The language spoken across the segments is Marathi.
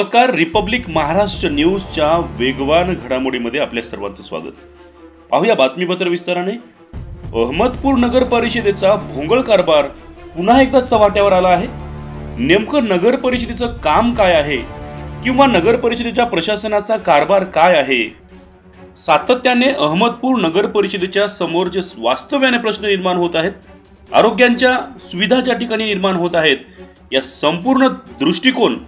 नमस्कार. रिपब्लिक महाराष्ट्र न्यूजच्या वेगवान घडामोडीमध्ये आपल्या सर्वांचं स्वागत. पाहूया बातमीपत्र विस्ताराने. अहमदपूर नगर परिषदेचा भोंगळ कारभार पुन्हा एकदा चव्हाट्यावर आला आहे. नेमकं नगर परिषदेचं काम काय आहे किंवा नगर परिषदेच्या प्रशासनाचा कारभार काय आहे? सातत्याने अहमदपूर नगर परिषदेच्या समोर जे वास्तव्याने प्रश्न निर्माण होत आहेत, आरोग्यांच्या सुविधा ज्या ठिकाणी निर्माण होत आहेत, या संपूर्ण दृष्टिकोन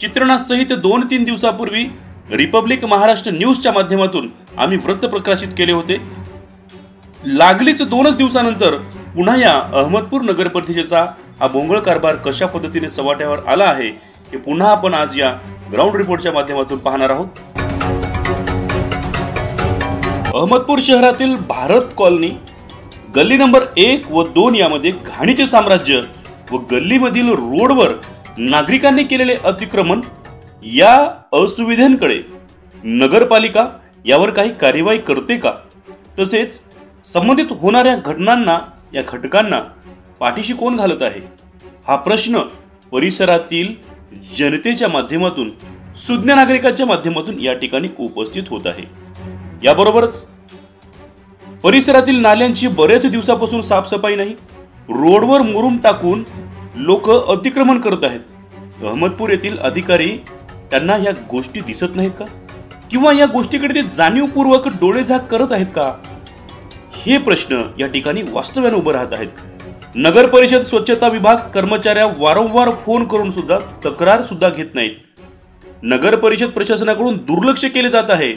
चित्रणासहित 2-3 दिवसापूर्वी रिपब्लिक महाराष्ट्र न्यूजच्या माध्यमातून आम्ही वृत्त प्रकाशित केले होते. लागलीच 2च दिवसानंतर पुन्हा या अहमदपूर नगर परिषदेचा हा भोंगळ कारभार कशा पद्धतीने चव्हाट्यावर आला आहे हे पुन्हा आपण आज या ग्राउंड रिपोर्टच्या माध्यमातून पाहणार आहोत. अहमदपूर शहरातील भारत कॉलनी गल्ली नंबर 1 व 2 यामध्ये घाणीचे साम्राज्य व गल्लीमधील रोडवर नागरिकांनी केलेले अतिक्रमण या असुविधांकडे नगरपालिका यावर काही कार्यवाही करते का? तसेच संबंधित होणाऱ्या घटनांना या घटकांना पाठीशी कोण घालत आहे हा प्रश्न परिसरातील जनतेच्या माध्यमातून, सुज्ञ नागरिकांच्या माध्यमातून या ठिकाणी उपस्थित होत आहे. याबरोबरच परिसरातील नाल्यांची बरेच दिवसापासून साफसफाई नाही, रोडवर मुरुम टाकून लोक अतिक्रमण करत आहेत. अहमदपूर येथील अधिकारी त्यांना या गोष्टी दिसत नाहीत का? किंवा या गोष्टीकडे ते जाणीवपूर्वक डोळेझाक करत आहेत का? हे प्रश्न या ठिकाणी वास्तव्याने उभे राहत आहेत. नगर परिषद स्वच्छता विभाग कर्मचाऱ्या वारंवार फोन करून सुद्धा तक्रार सुद्धा घेत नाहीत. नगर परिषद प्रशासनाकडून दुर्लक्ष केले जात आहे.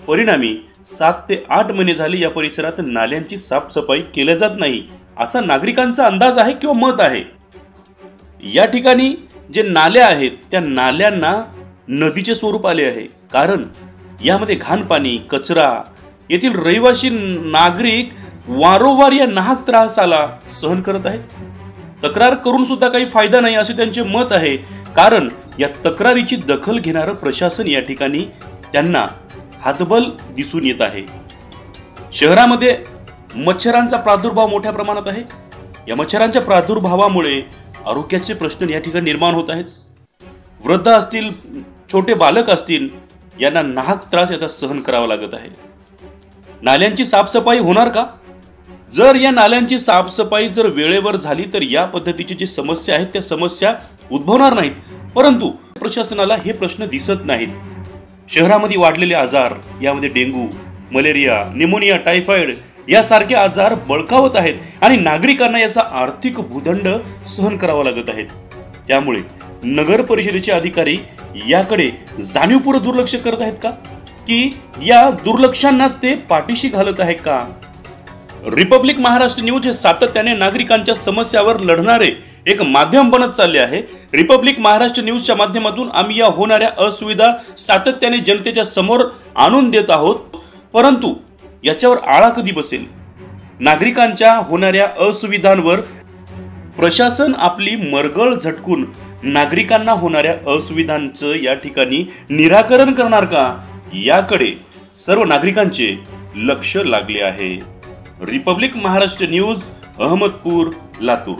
परिणामी 7 ते 8 महिने झाले या परिसरात नाल्यांची साफसफाई केल्या जात नाही असा नागरिकांचा अंदाज आहे किंवा मत आहे. या ठिकाणी जे नाल्या आहेत त्या नाल्यांना नदीचे स्वरूप आले आहे, कारण यामध्ये घाण पाणी, कचरा, येथील रहिवासी नागरिक वारंवार या नाहक त्रासाला सहन करत आहेत. तक्रार करून सुद्धा काही फायदा नाही असे त्यांचे मत आहे, कारण या तक्रारीची दखल घेणारं प्रशासन या ठिकाणी त्यांना हातबल दिसून येत आहे. शहरामध्ये मच्छरांचा प्रादुर्भाव मोठ्या प्रमाणात आहे. या मच्छरांच्या प्रादुर्भावामुळे आरोग्याचे प्रश्न या ठिकाणी निर्माण होत आहेत. वृद्ध असतील, छोटे बालक असतील, यांना नाहक त्रास याचा सहन करावा लागत आहे. नाल्यांची साफसफाई होणार का? जर या नाल्यांची साफसफाई जर वेळेवर झाली तर या पद्धतीची जी समस्या आहेत त्या समस्या उद्भवणार नाहीत. परंतु प्रशासनाला हे प्रश्न दिसत नाहीत. शहरामध्ये वाढलेले आजार, यामध्ये डेंग्यू, मलेरिया, निमोनिया, टायफॉइड यासारखे आजार बळकावत आहेत आणि नागरिकांना याचा आर्थिक भूदंड सहन करावा लागत आहे. त्यामुळे नगर परिषदेचे अधिकारी याकडे जाणीवपूर्वक दुर्लक्ष करत आहेत का, की या दुर्लक्षांना ते पाठीशी घालत आहेत का? रिपब्लिक महाराष्ट्र न्यूज हे सातत्याने नागरिकांच्या समस्यावर लढणारे एक माध्यम बनत चालले आहे. रिपब्लिक महाराष्ट्र न्यूजच्या माध्यमातून आम्ही या होणाऱ्या असुविधा सातत्याने जनतेच्या समोर आणून देत आहोत. परंतु याच्यावर आळा कधी बसेल? नागरिकांच्या होणाऱ्या असुविधांवर प्रशासन आपली मरगळ झटकून नागरिकांना होणाऱ्या असुविधांचं या ठिकाणी निराकरण करणार का, याकडे सर्व नागरिकांचे लक्ष लागले आहे. Republic Maharashtra news, Ahmadpur, Latur.